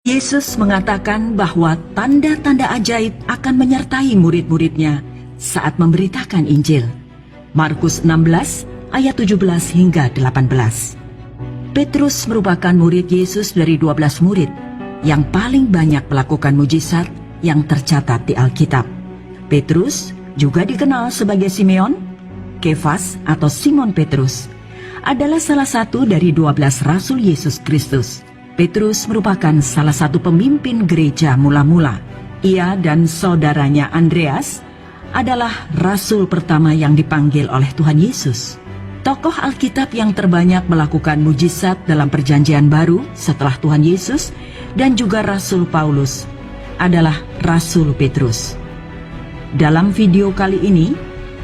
Yesus mengatakan bahwa tanda-tanda ajaib akan menyertai murid-muridnya saat memberitakan Injil. Markus 16 ayat 17 hingga 18. Petrus merupakan murid Yesus dari 12 murid yang paling banyak melakukan mujizat yang tercatat di Alkitab. Petrus juga dikenal sebagai Simeon, Kefas atau Simon Petrus, adalah salah satu dari 12 Rasul Yesus Kristus. Petrus merupakan salah satu pemimpin gereja mula-mula. Ia dan saudaranya Andreas adalah rasul pertama yang dipanggil oleh Tuhan Yesus. Tokoh Alkitab yang terbanyak melakukan mujizat dalam Perjanjian Baru setelah Tuhan Yesus dan juga Rasul Paulus adalah Rasul Petrus. Dalam video kali ini,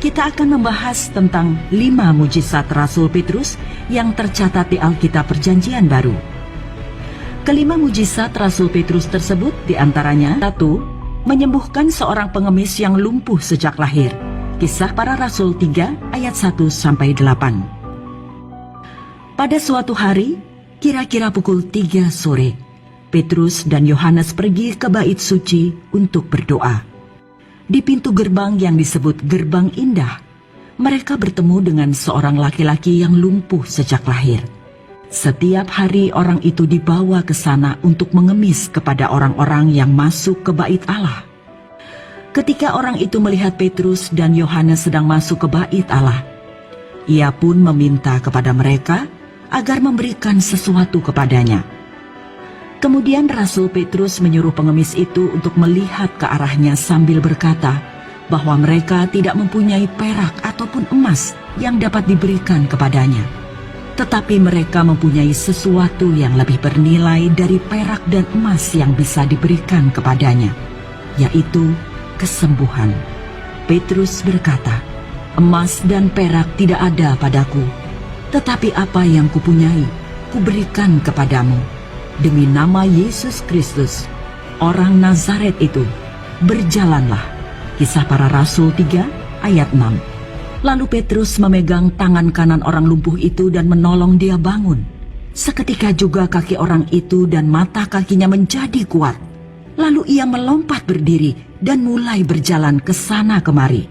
kita akan membahas tentang 5 mujizat Rasul Petrus yang tercatat di Alkitab Perjanjian Baru. Kelima mujizat Rasul Petrus tersebut diantaranya: 1. Menyembuhkan seorang pengemis yang lumpuh sejak lahir. Kisah Para Rasul 3 ayat 1-8. Pada suatu hari, kira-kira pukul 3 sore, Petrus dan Yohanes pergi ke bait suci untuk berdoa. Di pintu gerbang yang disebut Gerbang Indah, mereka bertemu dengan seorang laki-laki yang lumpuh sejak lahir. Setiap hari orang itu dibawa ke sana untuk mengemis kepada orang-orang yang masuk ke bait Allah. Ketika orang itu melihat Petrus dan Yohanes sedang masuk ke bait Allah, ia pun meminta kepada mereka agar memberikan sesuatu kepadanya. Kemudian Rasul Petrus menyuruh pengemis itu untuk melihat ke arahnya sambil berkata bahwa mereka tidak mempunyai perak ataupun emas yang dapat diberikan kepadanya. Tetapi mereka mempunyai sesuatu yang lebih bernilai dari perak dan emas yang bisa diberikan kepadanya, yaitu kesembuhan. Petrus berkata, "Emas dan perak tidak ada padaku, tetapi apa yang kupunyai, kuberikan kepadamu. Demi nama Yesus Kristus, orang Nazaret itu, berjalanlah." Kisah Para Rasul 3 ayat 6. Lalu Petrus memegang tangan kanan orang lumpuh itu dan menolong dia bangun. Seketika juga kaki orang itu dan mata kakinya menjadi kuat. Lalu ia melompat berdiri dan mulai berjalan ke sana kemari.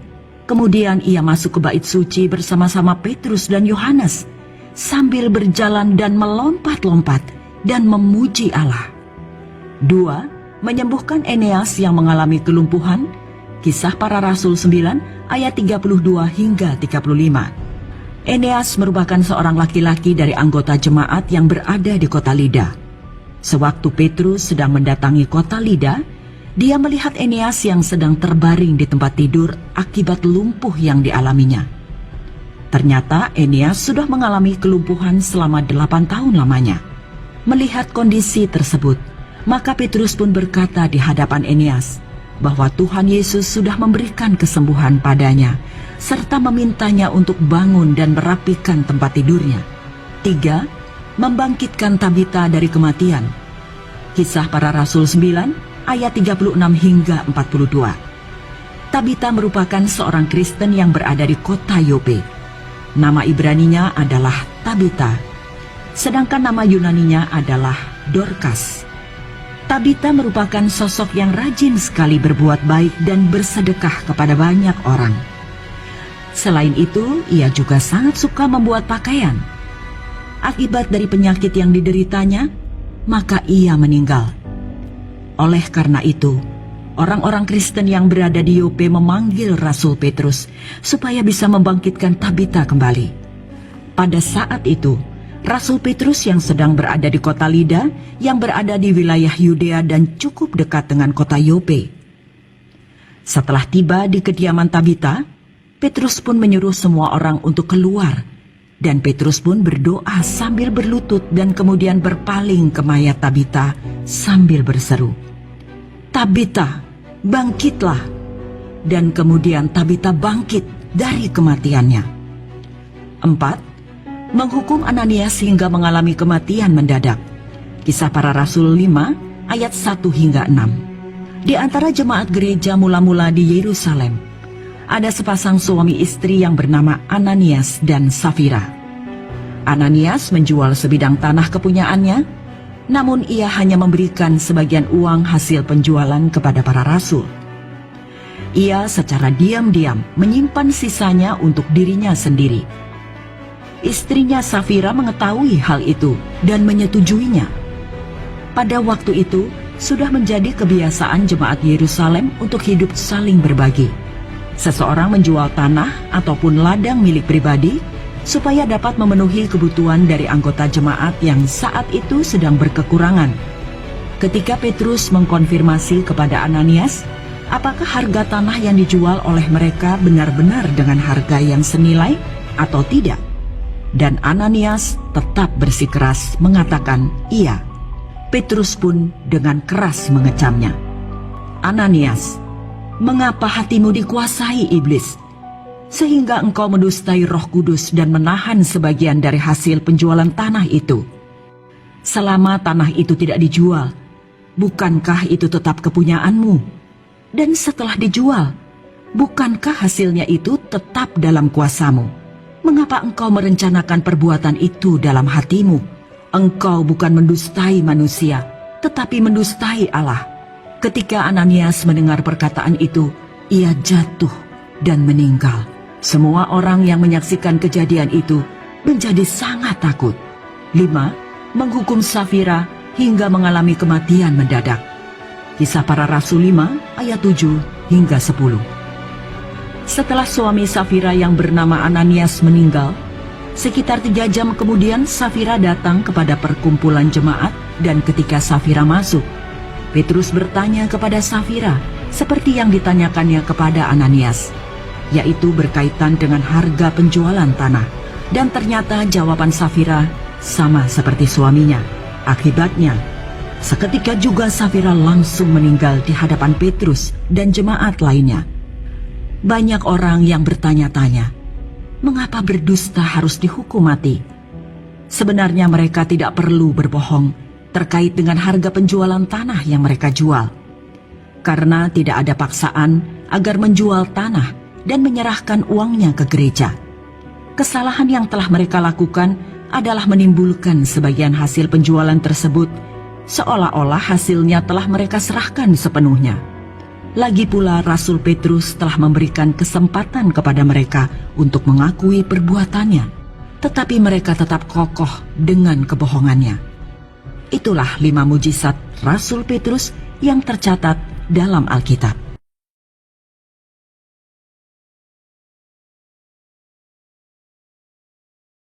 Kemudian ia masuk ke bait suci bersama-sama Petrus dan Yohanes, sambil berjalan dan melompat-lompat dan memuji Allah. 2. Menyembuhkan Eneas yang mengalami kelumpuhan. Kisah Para Rasul 9 ayat 32 hingga 35. Eneas merupakan seorang laki-laki dari anggota jemaat yang berada di kota Lida. Sewaktu Petrus sedang mendatangi kota Lida, dia melihat Eneas yang sedang terbaring di tempat tidur akibat lumpuh yang dialaminya. Ternyata Eneas sudah mengalami kelumpuhan selama 8 tahun lamanya. Melihat kondisi tersebut, maka Petrus pun berkata di hadapan Eneas bahwa Tuhan Yesus sudah memberikan kesembuhan padanya, serta memintanya untuk bangun dan merapikan tempat tidurnya. 3. Membangkitkan Tabita dari kematian. Kisah Para Rasul 9 ayat 36 hingga 42. Tabita merupakan seorang Kristen yang berada di kota Yope. Nama Ibraninya adalah Tabita, sedangkan nama Yunaninya adalah Dorcas. Tabita merupakan sosok yang rajin sekali berbuat baik dan bersedekah kepada banyak orang. Selain itu, ia juga sangat suka membuat pakaian. Akibat dari penyakit yang dideritanya, maka ia meninggal. Oleh karena itu, orang-orang Kristen yang berada di Yope memanggil Rasul Petrus supaya bisa membangkitkan Tabita kembali. Pada saat itu, Rasul Petrus yang sedang berada di kota Lida yang berada di wilayah Yudea dan cukup dekat dengan kota Yope. Setelah tiba di kediaman Tabita, Petrus pun menyuruh semua orang untuk keluar, dan Petrus pun berdoa sambil berlutut dan kemudian berpaling ke mayat Tabita sambil berseru, "Tabita, bangkitlah!" Dan kemudian Tabita bangkit dari kematiannya. 4. Menghukum Ananias hingga mengalami kematian mendadak. Kisah Para Rasul 5 ayat 1 hingga 6. Di antara jemaat gereja mula-mula di Yerusalem, ada sepasang suami istri yang bernama Ananias dan Safira. Ananias menjual sebidang tanah kepunyaannya, Namun ia hanya memberikan sebagian uang hasil penjualan kepada para rasul. Ia secara diam-diam menyimpan sisanya untuk dirinya sendiri. Istrinya Safira mengetahui hal itu dan menyetujuinya. Pada waktu itu, sudah menjadi kebiasaan jemaat Yerusalem untuk hidup saling berbagi. Seseorang menjual tanah ataupun ladang milik pribadi supaya dapat memenuhi kebutuhan dari anggota jemaat yang saat itu sedang berkekurangan. Ketika Petrus mengkonfirmasi kepada Ananias, apakah harga tanah yang dijual oleh mereka benar-benar dengan harga yang senilai atau tidak? Dan Ananias tetap bersikeras mengatakan iya. Petrus pun dengan keras mengecamnya. Ananias, mengapa hatimu dikuasai iblis, sehingga engkau mendustai Roh Kudus dan menahan sebagian dari hasil penjualan tanah itu? Selama tanah itu tidak dijual, bukankah itu tetap kepunyaanmu? Dan setelah dijual, bukankah hasilnya itu tetap dalam kuasamu? Mengapa engkau merencanakan perbuatan itu dalam hatimu? Engkau bukan mendustai manusia, tetapi mendustai Allah. Ketika Ananias mendengar perkataan itu, ia jatuh dan meninggal. Semua orang yang menyaksikan kejadian itu menjadi sangat takut. 5. Menghukum Safira hingga mengalami kematian mendadak. Kisah Para Rasul 5 ayat 7 hingga 10. Setelah suami Safira yang bernama Ananias meninggal, sekitar 3 jam kemudian Safira datang kepada perkumpulan jemaat, dan ketika Safira masuk, Petrus bertanya kepada Safira seperti yang ditanyakannya kepada Ananias, yaitu berkaitan dengan harga penjualan tanah. Dan ternyata jawaban Safira sama seperti suaminya. Akibatnya, seketika juga Safira langsung meninggal di hadapan Petrus dan jemaat lainnya. Banyak orang yang bertanya-tanya, mengapa berdusta harus dihukum mati? Sebenarnya mereka tidak perlu berbohong terkait dengan harga penjualan tanah yang mereka jual, karena tidak ada paksaan agar menjual tanah dan menyerahkan uangnya ke gereja. Kesalahan yang telah mereka lakukan adalah menimbulkan sebagian hasil penjualan tersebut seolah-olah hasilnya telah mereka serahkan sepenuhnya. Lagi pula Rasul Petrus telah memberikan kesempatan kepada mereka untuk mengakui perbuatannya, tetapi mereka tetap kokoh dengan kebohongannya. Itulah 5 mujizat Rasul Petrus yang tercatat dalam Alkitab.